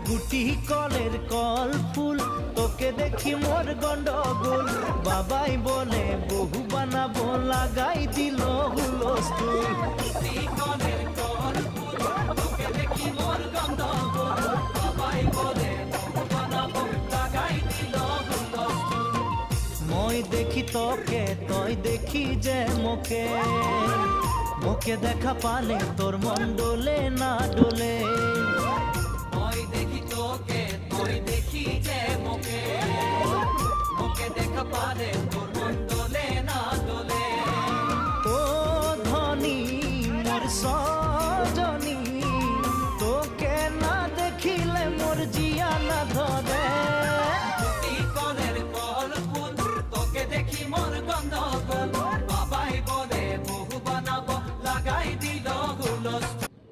গুটি কলের কল ফুল, তোকে দেখি মোর গন্ডগোল। বাবাই বলে বহু বানাবো, লাগাই দিল হুলস্থুল। গুটি কলের কল ফুল, তোকে দেখি মোর গন্ডগোল। বাবাই বলে বহু বানাবো, লাগাই দিল হুলস্থুল। মই দেখি তোকে, তই দেখি যে মোকে, মোকে দেখা পালে তোর মন্দ